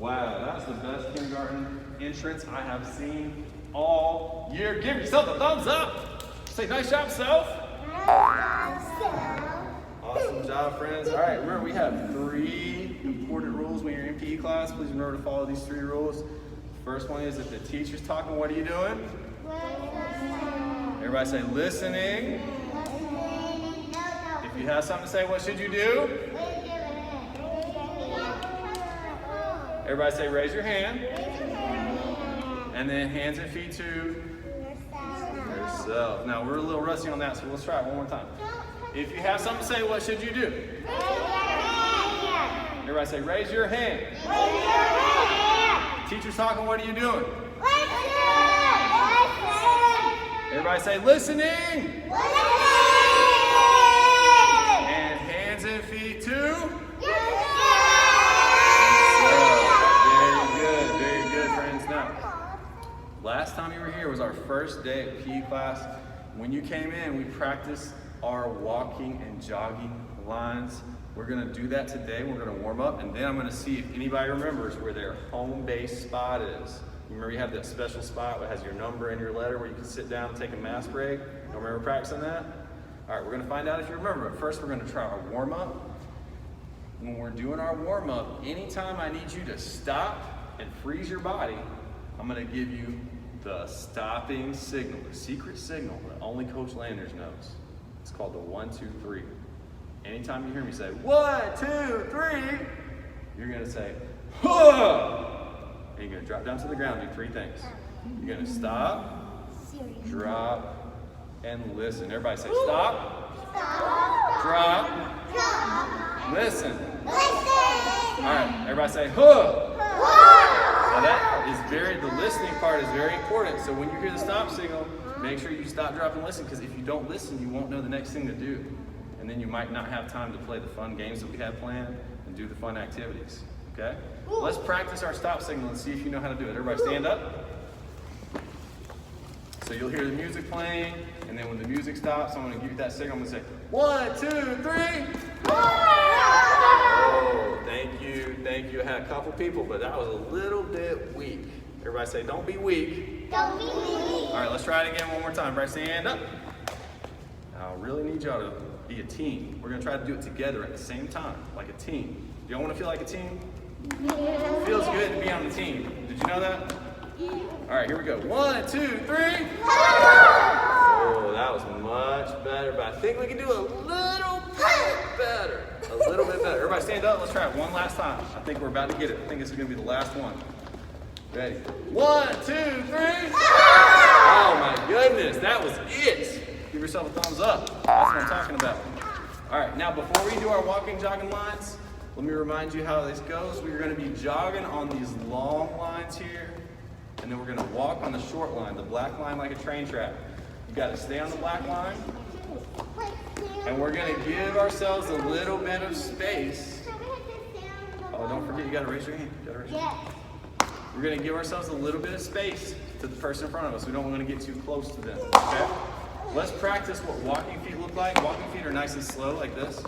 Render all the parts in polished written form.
Wow, that's the best kindergarten entrance I have seen all year. Give yourself a thumbs up. Say nice job, self. Awesome job, friends. All right, remember we have 3 important rules when you're in PE class. Please remember to follow these 3 rules. First one is if the teacher's talking, what are you doing? Everybody say listening. If you have something to say, what should you do? Everybody say raise your hand. And then hands and feet to yourself. Now we're a little rusty on that, so let's try it one more time. If you have something to say, what should you do? Everybody say raise your hand. Teacher's talking, what are you doing? Everybody say listening. And hands and feet to very good, friends. Now, last time you were here was our first day at PE class. When you came in, we practiced our walking and jogging lines. We're going to do that today. We're going to warm up, and then I'm going to see if anybody remembers where their home base spot is. Remember, you have that special spot that has your number and your letter where you can sit down and take a mass break. Don't remember practicing that? All right, we're going to find out if you remember. But first, we're going to try our warm up. When we're doing our warm up, anytime I need you to stop and freeze your body, I'm going to give you the stopping signal, the secret signal that only Coach Landers knows. It's called the 1, 2, 3. Anytime you hear me say 1, 2, 3, you're going to say, huh! And you're going to drop down to the ground, do 3 things. You're going to stop, drop, and listen. Everybody say stop, drop, listen. All right, everybody say huh. Now that is the listening part is very important. So when you hear the stop signal, make sure you stop, drop, and listen, because if you don't listen, you won't know the next thing to do. And then you might not have time to play the fun games that we have planned and do the fun activities, okay? Let's practice our stop signal and see if you know how to do it. Everybody stand up. So you'll hear the music playing, and then when the music stops, I'm going to give you that signal. I'm going to say, 1, 2, 3. Oh, thank you. I had a couple people, but that was a little bit weak. Everybody say, don't be weak. Don't be weak. All right, let's try it again one more time. Everybody stand up. Now, I really need y'all to be a team. We're going to try to do it together at the same time, like a team. Do y'all want to feel like a team? Yeah. It feels good to be on the team. Did you know that? Yeah. All right, here we go. 1, 2, 3. Oh, that was much better, but I think we can do a little bit better. A little bit better. Everybody stand up. Let's try it one last time. I think we're about to get it. I think this is going to be the last one. Ready? 1, 2, 3. Oh my goodness, that was it. Give yourself a thumbs up. That's what I'm talking about. All right, now before we do our walking, jogging lines, let me remind you how this goes. We're going to be jogging on these long lines here, and then we're going to walk on the short line, the black line like a train track. You got to stay on the black line, and we're going to give ourselves a little bit of space. Oh, don't forget, you got to raise your hand. We're going to give ourselves a little bit of space to the person in front of us. We don't want to get too close to them, okay? Let's practice what walking feet look like. Walking feet are nice and slow, like this.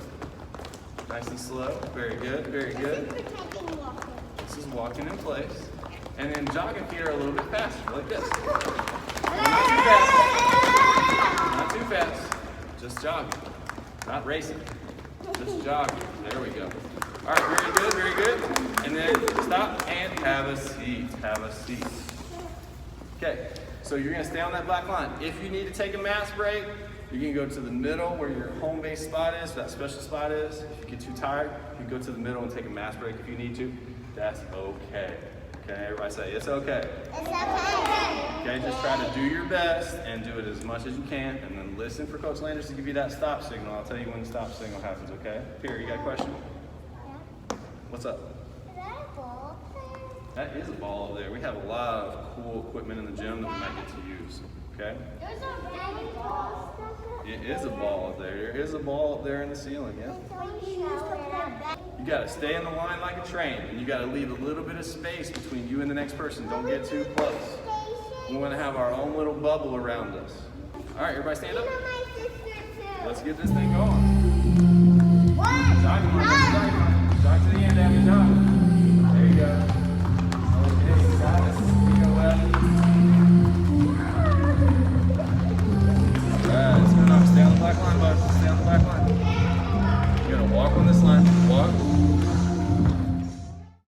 Nice and slow. Very good, very good. This is walking in place. And then jogging feet are a little bit faster, like this. Not too fast. Not too fast. Just jogging. Not racing. Just jogging. There we go. All right, very good, very good. And then stop and have a seat. Have a seat. Okay, so you're going to stay on that black line. If you need to take a mass break, you're going to go to the middle where your home base spot is, that special spot is. If you get too tired, you can go to the middle and take a mass break if you need to. That's okay. Okay, everybody say, it's okay. It's okay. Okay, just try to do your best and do it as much as you can, and then listen for Coach Landers to give you that stop signal. I'll tell you when the stop signal happens, okay? Pierre, you got a question? What's up? Is that a ball there? That is a ball over there. We have a lot of cool equipment in the gym that we might get to use, okay? There's a big ball stuck up. It is a ball up there. There is a ball up there in the ceiling, yeah? You gotta stay in the line like a train, and you gotta leave a little bit of space between you and the next person. Don't get too close. We wanna have our own little bubble around us. All right, everybody stand up. Let's get this thing going. Jog to the end, Abby, jog. There you go. dog.